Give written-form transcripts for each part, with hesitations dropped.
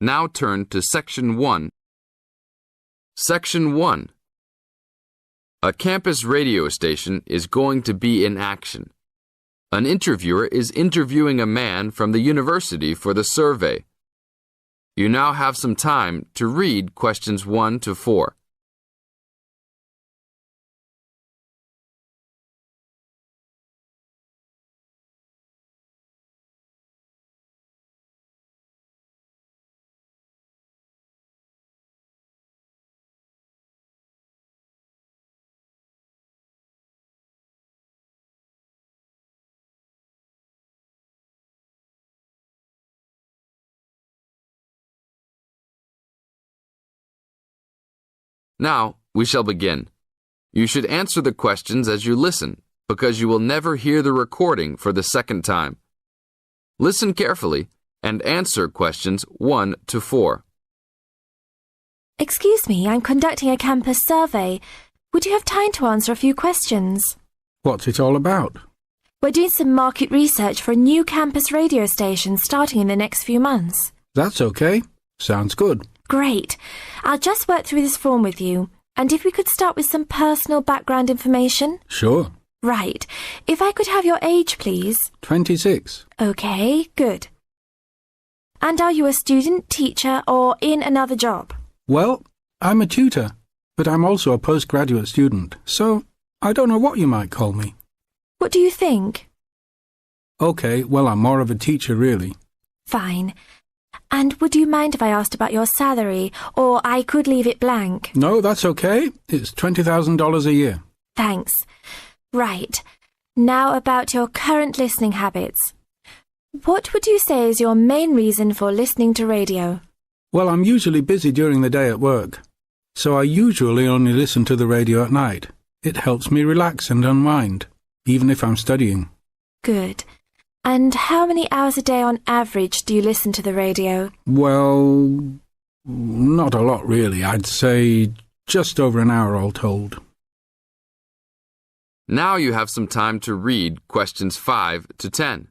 Now turn to Section 1. Section 1. A campus radio station is going to be in action. An interviewer is interviewing a man from the university for the survey. You now have some time to read questions 1 to 4. Now, we shall begin. You should answer the questions as you listen, because you will never hear the recording for the second time. Listen carefully and answer questions 1 to 4. Excuse me, I'm conducting a campus survey. Would you have time to answer a few questions? What's it all about? We're doing some market research for a new campus radio station starting in the next few months. That's okay. Sounds good. Great. I'll just work through this form with you. And if we could start with some personal background information? Sure. Right. If I could have your age, please. 26. Okay, good. And are you a student, teacher, or in another job? Well, I'm a tutor, but I'm also a postgraduate student, so I don't know what you might call me. What do you think? Okay, well, I'm more of a teacher, really. Fine. And would you mind if I asked about your salary, or I could leave it blank? No, that's okay. It's $20,000 a year. Thanks. Right. Now about your current listening habits. What would you say is your main reason for listening to radio? Well, I'm usually busy during the day at work, so I usually only listen to the radio at night. It helps me relax and unwind, even if I'm studying. Good. And how many hours a day on average do you listen to the radio? Well, not a lot really. I'd say just over an hour all told. Now you have some time to read questions 5 to 10.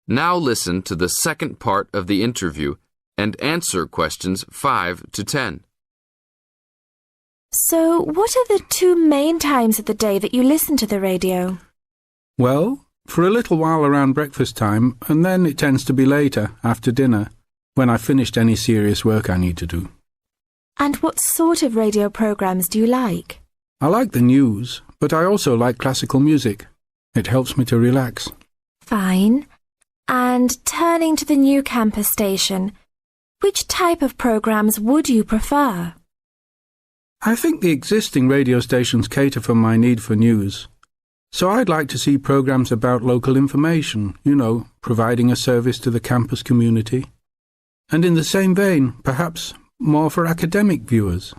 Now listen to the second part of the interview and answer questions 5 to 10. So, what are the 2 main times of the day that you listen to the radio? Well, for a little while around breakfast time, and then it tends to be later, after dinner, when I've finished any serious work I need to do. And what sort of radio programs do you like? I like the news, but I also like classical music. It helps me to relax. Fine. And turning to the new campus station, which type of programs would you prefer? I think the existing radio stations cater for my need for news. So I'd like to see programs about local information, providing a service to the campus community. And in the same vein, perhaps more for academic viewers,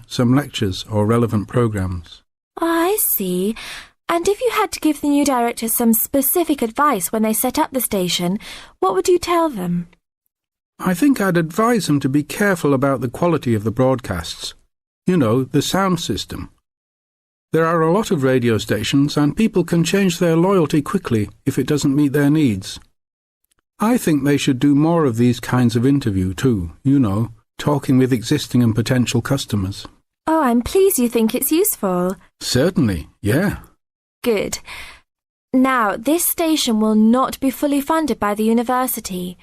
some lectures or relevant programs. I see. And if you had to give the new director some specific advice when they set up the station, what would you tell them? I think I'd advise them to be careful about the quality of the broadcasts. The sound system. There are a lot of radio stations and people can change their loyalty quickly if it doesn't meet their needs. I think they should do more of these kinds of interview too, talking with existing and potential customers. Oh, I'm pleased you think it's useful. Certainly, yeah. Good. Now, this station will not be fully funded by the university.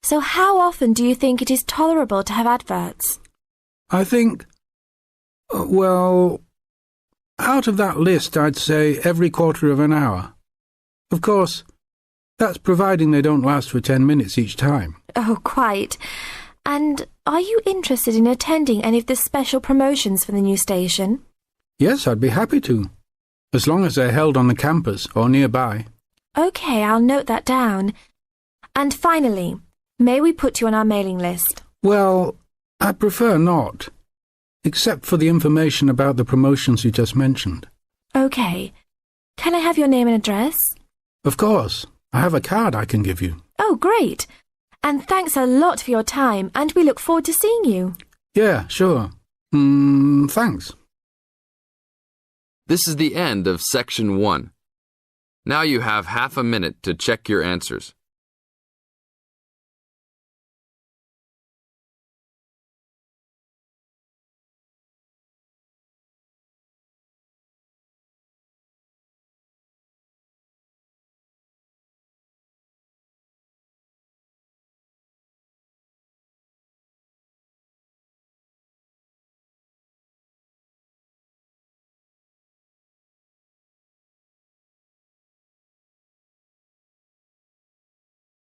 So how often do you think it is tolerable to have adverts? I think, well, out of that list, I'd say every quarter of an hour. Of course, that's providing they don't last for 10 minutes each time. Oh, quite. And are you interested in attending any of the special promotions for the new station? Yes, I'd be happy to. As long as they're held on the campus or nearby. OK, I'll note that down. And finally, may we put you on our mailing list? Well, I prefer not, except for the information about the promotions you just mentioned. OK. Can I have your name and address? Of course. I have a card I can give you. Oh, great. And thanks a lot for your time, and we look forward to seeing you. Yeah, sure. Thanks. This is the end of Section 1. Now you have half a minute to check your answers.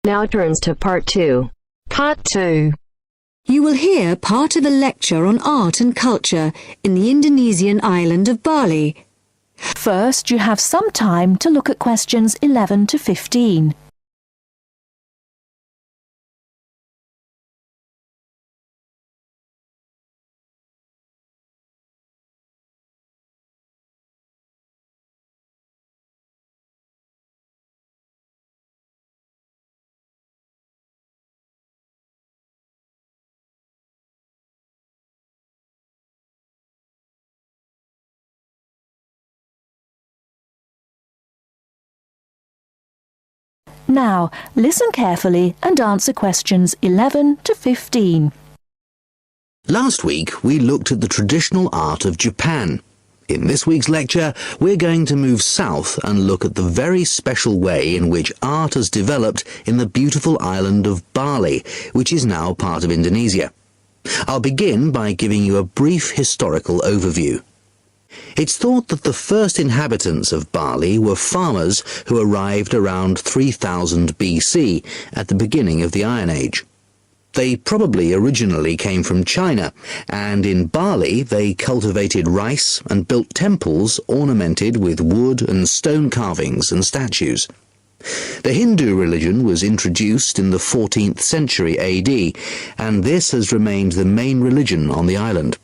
Now turns to Part 2. Part 2. You will hear part of a lecture on art and culture in the Indonesian island of Bali. First, you have some time to look at questions 11 to 15. Now, listen carefully and answer questions 11 to 15. Last week, we looked at the traditional art of Japan. In this week's lecture, we're going to move south and look at the very special way in which art has developed in the beautiful island of Bali, which is now part of Indonesia. I'll begin by giving you a brief historical overview. It's thought that the first inhabitants of Bali were farmers who arrived around 3000 BC, at the beginning of the Iron Age. They probably originally came from China, and in Bali they cultivated rice and built temples ornamented with wood and stone carvings and statues. The Hindu religion was introduced in the 14th century AD, and this has remained the main religion on the island.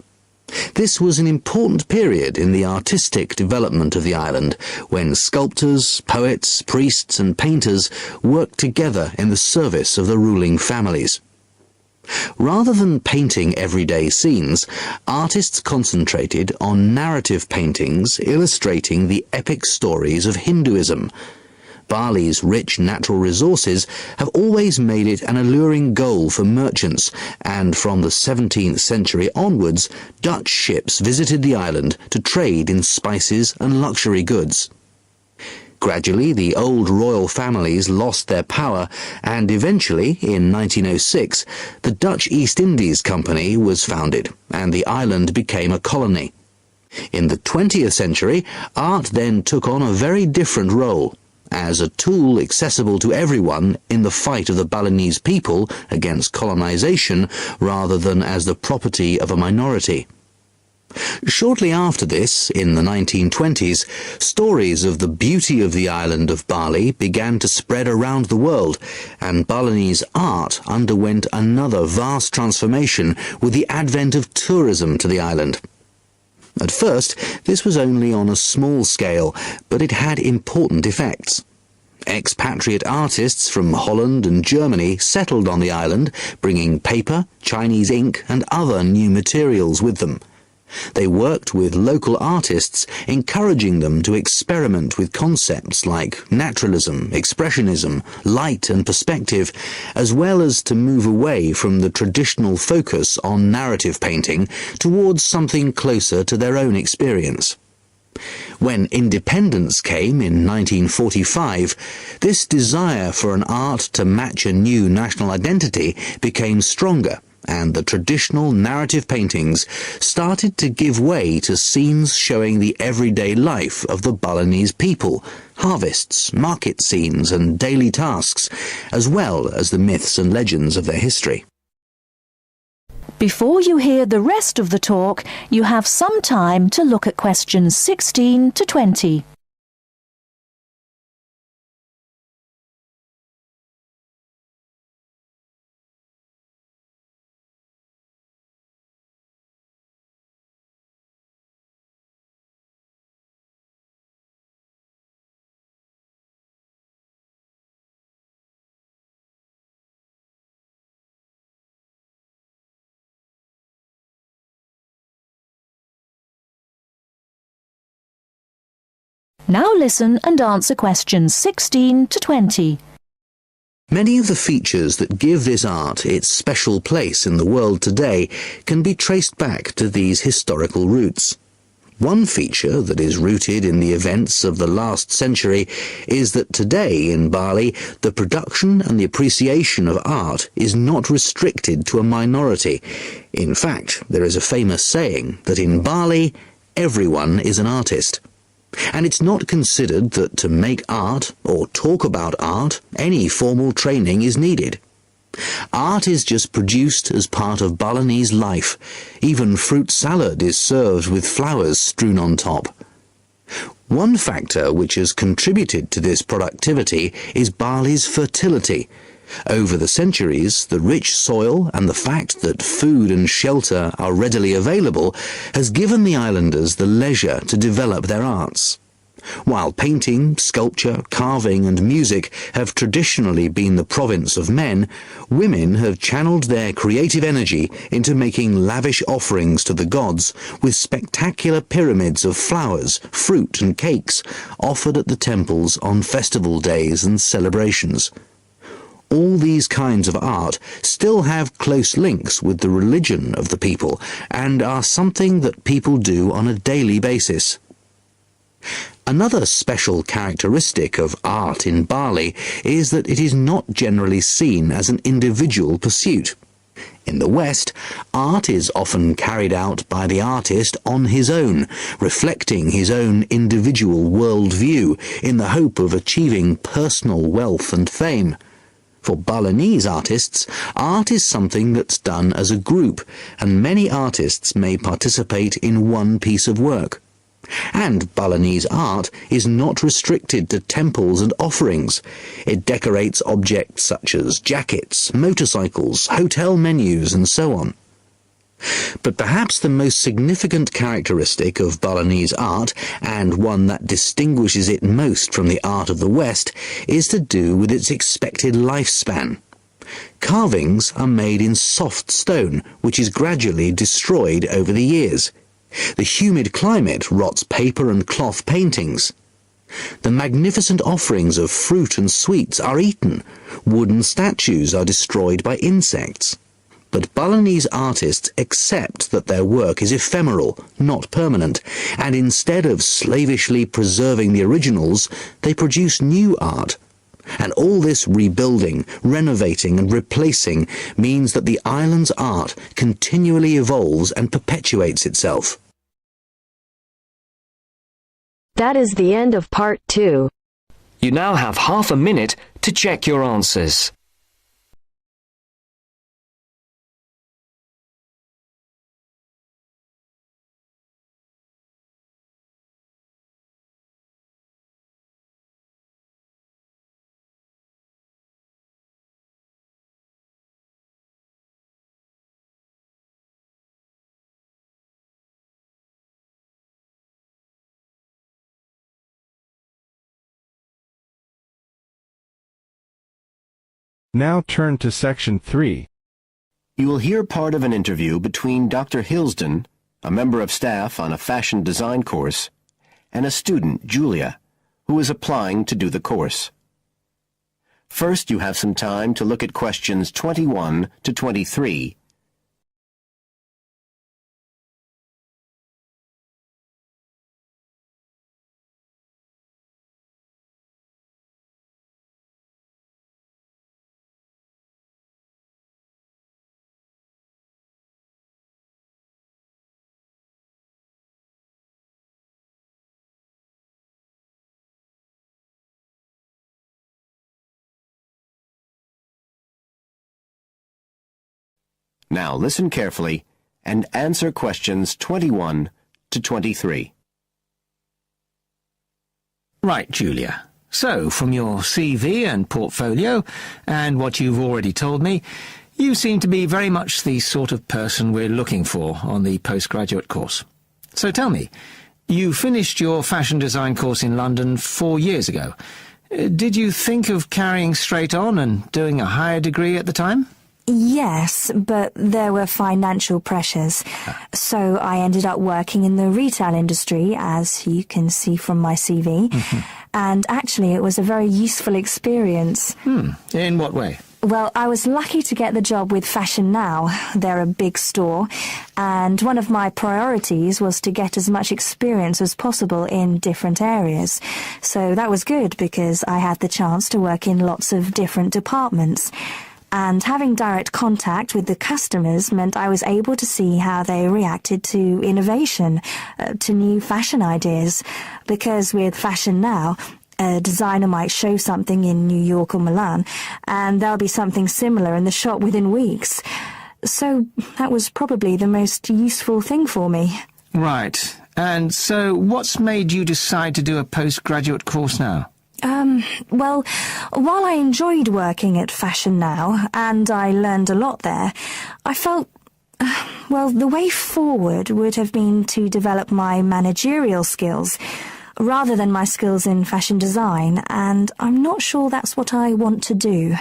This was an important period in the artistic development of the island, when sculptors, poets, priests and painters worked together in the service of the ruling families. Rather than painting everyday scenes, artists concentrated on narrative paintings illustrating the epic stories of Hinduism. Bali's rich natural resources have always made it an alluring goal for merchants, and from the 17th century onwards, Dutch ships visited the island to trade in spices and luxury goods. Gradually, the old royal families lost their power, and eventually, in 1906, the Dutch East Indies Company was founded, and the island became a colony. In the 20th century, art then took on a very different role, as a tool accessible to everyone in the fight of the Balinese people against colonization, rather than as the property of a minority. Shortly after this, in the 1920s, stories of the beauty of the island of Bali began to spread around the world, and Balinese art underwent another vast transformation with the advent of tourism to the island. At first, this was only on a small scale, but it had important effects. Expatriate artists from Holland and Germany settled on the island, bringing paper, Chinese ink and other new materials with them. They worked with local artists, encouraging them to experiment with concepts like naturalism, expressionism, light and perspective, as well as to move away from the traditional focus on narrative painting towards something closer to their own experience. When independence came in 1945, this desire for an art to match a new national identity became stronger, and the traditional narrative paintings started to give way to scenes showing the everyday life of the Balinese people, harvests, market scenes and daily tasks, as well as the myths and legends of their history. Before you hear the rest of the talk, you have some time to look at questions 16 to 20. Now listen and answer questions 16 to 20. Many of the features that give this art its special place in the world today can be traced back to these historical roots. One feature that is rooted in the events of the last century is that today in Bali, the production and the appreciation of art is not restricted to a minority. In fact, there is a famous saying that in Bali, everyone is an artist. And it's not considered that to make art or talk about art, any formal training is needed. Art is just produced as part of Balinese life. Even fruit salad is served with flowers strewn on top. One factor which has contributed to this productivity is Bali's fertility. Over the centuries, the rich soil and the fact that food and shelter are readily available has given the islanders the leisure to develop their arts. While painting, sculpture, carving and music have traditionally been the province of men, women have channeled their creative energy into making lavish offerings to the gods with spectacular pyramids of flowers, fruit and cakes offered at the temples on festival days and celebrations. All these kinds of art still have close links with the religion of the people and are something that people do on a daily basis. Another special characteristic of art in Bali is that it is not generally seen as an individual pursuit. In the West, art is often carried out by the artist on his own, reflecting his own individual worldview in the hope of achieving personal wealth and fame. For Balinese artists, art is something that's done as a group, and many artists may participate in one piece of work. And Balinese art is not restricted to temples and offerings. It decorates objects such as jackets, motorcycles, hotel menus, and so on. But perhaps the most significant characteristic of Balinese art, and one that distinguishes it most from the art of the West, is to do with its expected lifespan. Carvings are made in soft stone, which is gradually destroyed over the years. The humid climate rots paper and cloth paintings. The magnificent offerings of fruit and sweets are eaten. Wooden statues are destroyed by insects. But Balinese artists accept that their work is ephemeral, not permanent, and instead of slavishly preserving the originals, they produce new art. And all this rebuilding, renovating and replacing means that the island's art continually evolves and perpetuates itself. That is the end of part 2. You now have half a minute to check your answers. Now turn to section 3. You will hear part of an interview between Dr. Hilsden, a member of staff on a fashion design course, and a student, Julia, who is applying to do the course. First, you have some time to look at questions 21 to 23. Now listen carefully and answer questions 21 to 23. Right, Julia. So, from your CV and portfolio, and what you've already told me, you seem to be very much the sort of person we're looking for on the postgraduate course. So tell me, you finished your fashion design course in London 4 years ago. Did you think of carrying straight on and doing a higher degree at the time? Yes, but there were financial pressures. So I ended up working in the retail industry, as you can see from my CV. And actually, it was a very useful experience. In what way? Well, I was lucky to get the job with Fashion Now. They're a big store, and one of my priorities was to get as much experience as possible in different areas. So that was good because I had the chance to work in lots of different departments. And having direct contact with the customers meant I was able to see how they reacted to innovation, to new fashion ideas. Because with Fashion Now, a designer might show something in New York or Milan, and there'll be something similar in the shop within weeks. So that was probably the most useful thing for me. Right. And so what's made you decide to do a postgraduate course now? Well, while I enjoyed working at Fashion Now, and I learned a lot there, I felt, well, the way forward would have been to develop my managerial skills, rather than my skills in fashion design, and I'm not sure that's what I want to do.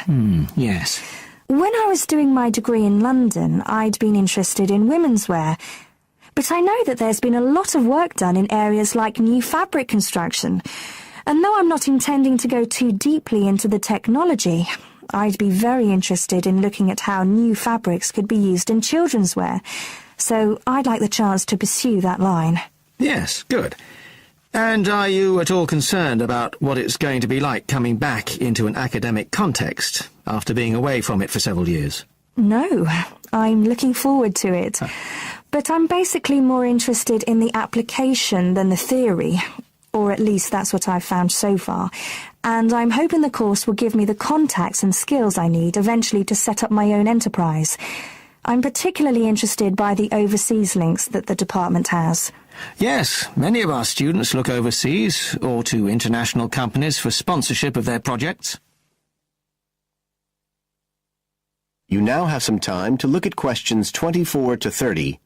Yes. When I was doing my degree in London, I'd been interested in women's wear, but I know that there's been a lot of work done in areas like new fabric construction. And though I'm not intending to go too deeply into the technology, I'd be very interested in looking at how new fabrics could be used in children's wear. So I'd like the chance to pursue that line. Yes, good. And are you at all concerned about what it's going to be like coming back into an academic context after being away from it for several years? No, I'm looking forward to it. But I'm basically more interested in the application than the theory. Or at least that's what I've found so far, and I'm hoping the course will give me the contacts and skills I need eventually to set up my own enterprise. I'm particularly interested by the overseas links that the department has. Yes, many of our students look overseas or to international companies for sponsorship of their projects. You now have some time to look at questions 24 to 30.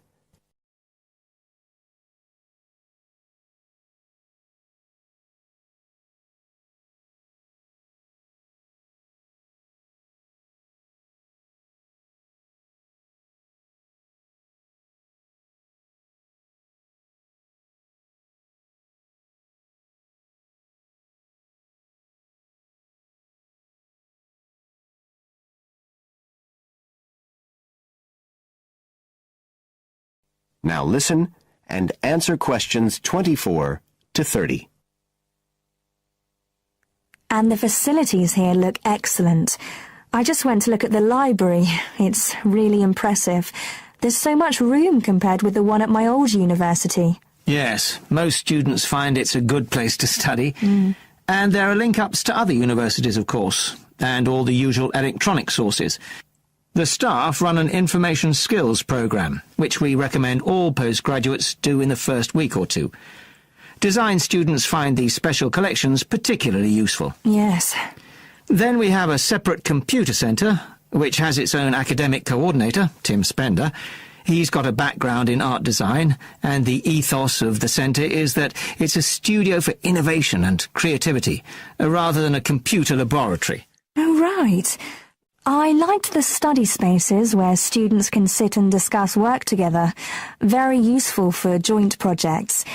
Now listen and answer questions 24 to 30. And the facilities here look excellent. I just went to look at the library. It's really impressive. There's so much room compared with the one at my old university. Yes, most students find it's a good place to study. And there are link-ups to other universities, of course, and all the usual electronic sources. The staff run an information skills program, which we recommend all postgraduates do in the first week or two. Design students find these special collections particularly useful. Yes. Then we have a separate computer centre, which has its own academic coordinator, Tim Spender. He's got a background in art design, and the ethos of the centre is that it's a studio for innovation and creativity, rather than a computer laboratory. Oh, right. I liked the study spaces where students can sit and discuss work together. Very useful for joint projects.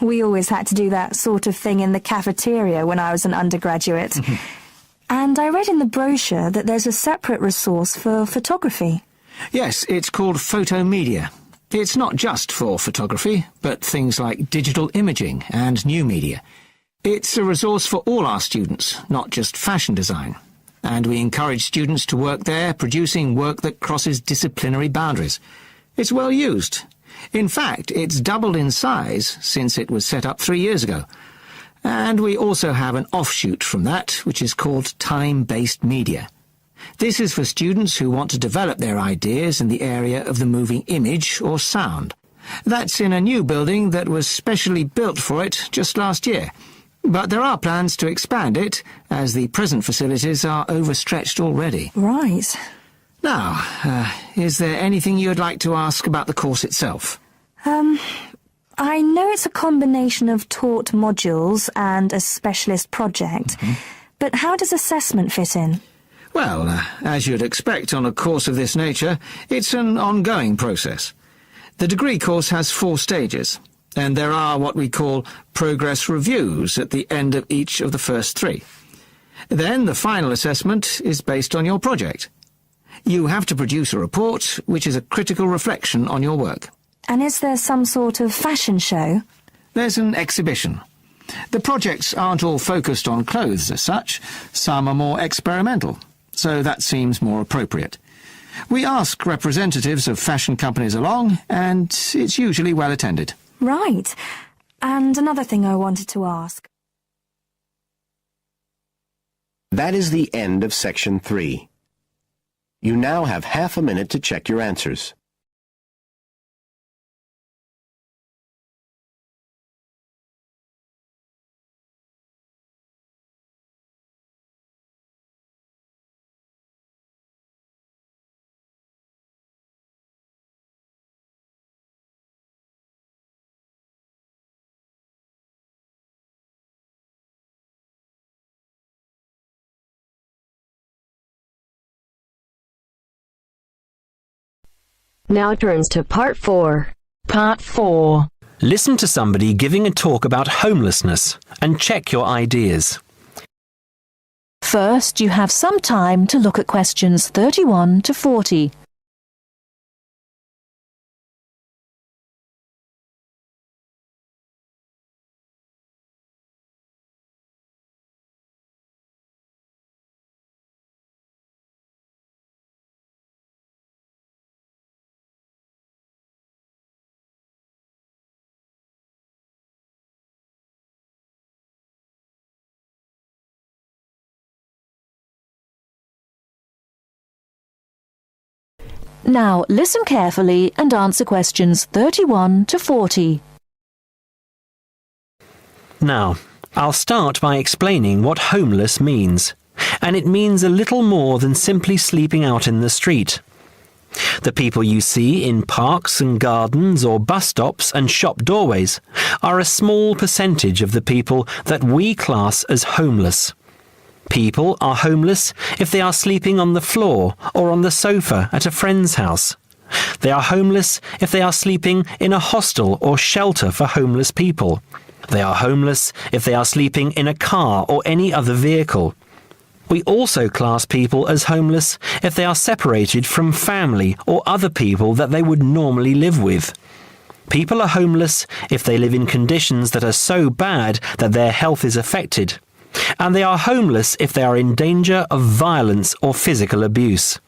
We always had to do that sort of thing in the cafeteria when I was an undergraduate. And I read in the brochure that there's a separate resource for photography. Yes, it's called Photomedia. It's not just for photography, but things like digital imaging and new media. It's a resource for all our students, not just fashion design. And we encourage students to work there, producing work that crosses disciplinary boundaries. It's well used. In fact, it's doubled in size since it was set up 3 years ago. And we also have an offshoot from that, which is called time-based media. This is for students who want to develop their ideas in the area of the moving image or sound. That's in a new building that was specially built for it just last year. But there are plans to expand it, as the present facilities are overstretched already. Right. Now, is there anything you'd like to ask about the course itself? I know it's a combination of taught modules and a specialist project, but how does assessment fit in? Well, as you'd expect on a course of this nature, it's an ongoing process. The degree course has 4 stages, and there are what we call progress reviews at the end of each of the first 3. Then the final assessment is based on your project. You have to produce a report, which is a critical reflection on your work. And is there some sort of fashion show? There's an exhibition. The projects aren't all focused on clothes as such. Some are more experimental, so that seems more appropriate. We ask representatives of fashion companies along, and it's usually well attended. Right. And another thing I wanted to ask. That is the end of section 3. You now have half a minute to check your answers. Now turns to Part 4. Part 4. Listen to somebody giving a talk about homelessness and check your ideas. First, you have some time to look at questions 31 to 40. Now, listen carefully and answer questions 31 to 40. Now, I'll start by explaining what homeless means, and it means a little more than simply sleeping out in the street. The people you see in parks and gardens or bus stops and shop doorways are a small percentage of the people that we class as homeless. People are homeless if they are sleeping on the floor or on the sofa at a friend's house. They are homeless if they are sleeping in a hostel or shelter for homeless people. They are homeless if they are sleeping in a car or any other vehicle. We also class people as homeless if they are separated from family or other people that they would normally live with. People are homeless if they live in conditions that are so bad that their health is affected. And they are homeless if they are in danger of violence or physical abuse.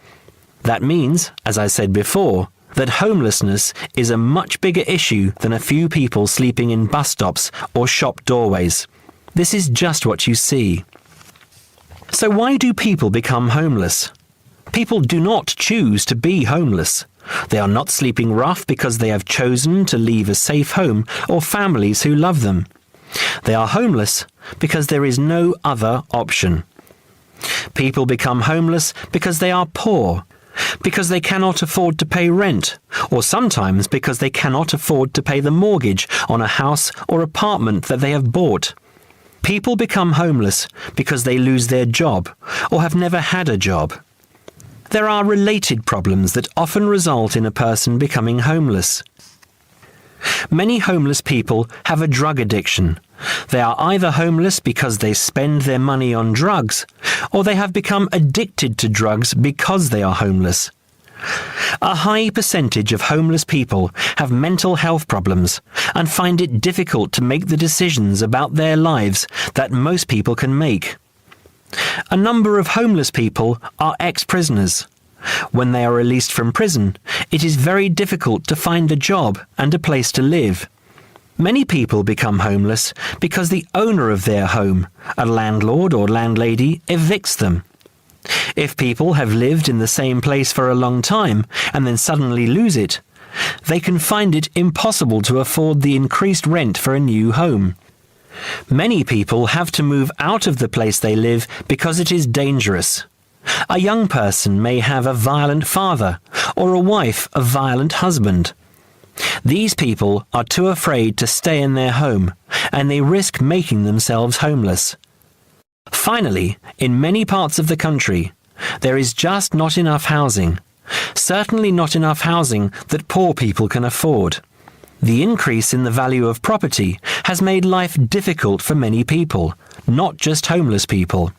That means, as I said before, that homelessness is a much bigger issue than a few people sleeping in bus stops or shop doorways. This is just what you see. So why do people become homeless? People do not choose to be homeless. They are not sleeping rough because they have chosen to leave a safe home or families who love them. They are homeless because there is no other option. People become homeless because they are poor, because they cannot afford to pay rent, or sometimes because they cannot afford to pay the mortgage on a house or apartment that they have bought. People become homeless because they lose their job or have never had a job. There are related problems that often result in a person becoming homeless. Many homeless people have a drug addiction. They are either homeless because they spend their money on drugs, or they have become addicted to drugs because they are homeless. A high percentage of homeless people have mental health problems and find it difficult to make the decisions about their lives that most people can make. A number of homeless people are ex-prisoners. When they are released from prison, it is very difficult to find a job and a place to live. Many people become homeless because the owner of their home, a landlord or landlady, evicts them. If people have lived in the same place for a long time and then suddenly lose it, they can find it impossible to afford the increased rent for a new home. Many people have to move out of the place they live because it is dangerous. A young person may have a violent father, or a wife a violent husband. These people are too afraid to stay in their home, and they risk making themselves homeless. Finally, in many parts of the country, There is just not enough housing. Certainly not enough housing that poor people can afford. The increase in the value of property has made life difficult for many people, not just homeless people.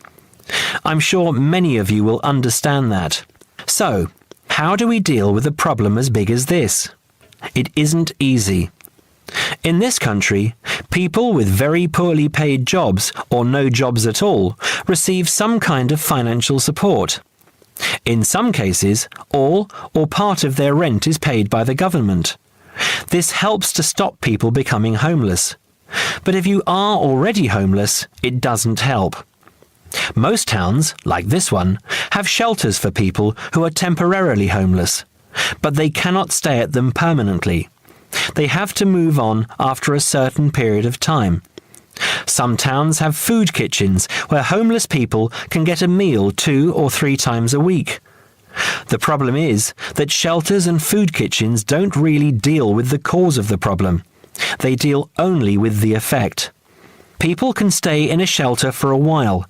I'm sure many of you will understand that. So, how do we deal with a problem as big as this? It isn't easy. In this country, people with very poorly paid jobs or no jobs at all receive some kind of financial support. In some cases, all or part of their rent is paid by the government. This helps to stop people becoming homeless. But if you are already homeless, it doesn't help. Most towns, like this one, have shelters for people who are temporarily homeless, but they cannot stay at them permanently. They have to move on after a certain period of time. Some towns have food kitchens where homeless people can get a meal 2 or 3 times a week. The problem is that shelters and food kitchens don't really deal with the cause of the problem. They deal only with the effect. People can stay in a shelter for a while,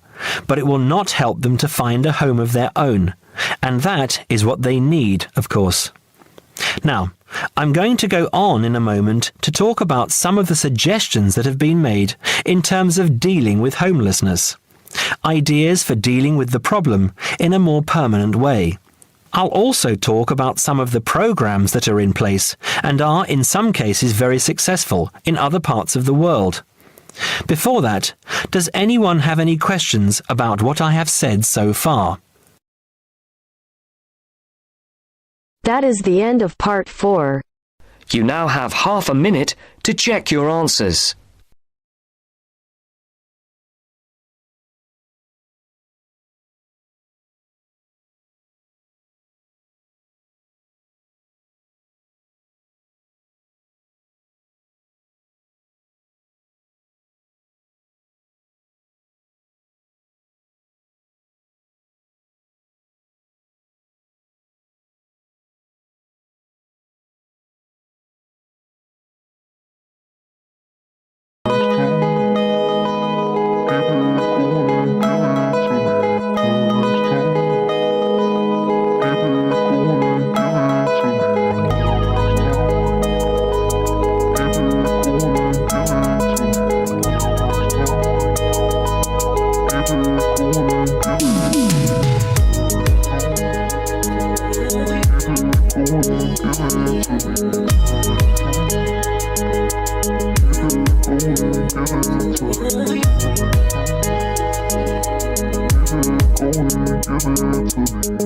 but it will not help them to find a home of their own, and that is what they need, of course. Now, I'm going to go on in a moment to talk about some of the suggestions that have been made in terms of dealing with homelessness. Ideas for dealing with the problem in a more permanent way. I'll also talk about some of the programs that are in place and are in some cases very successful in other parts of the world. Before that, does anyone have any questions about what I have said so far? That is the end of part 4. You now have half a minute to check your answers. Give it to me.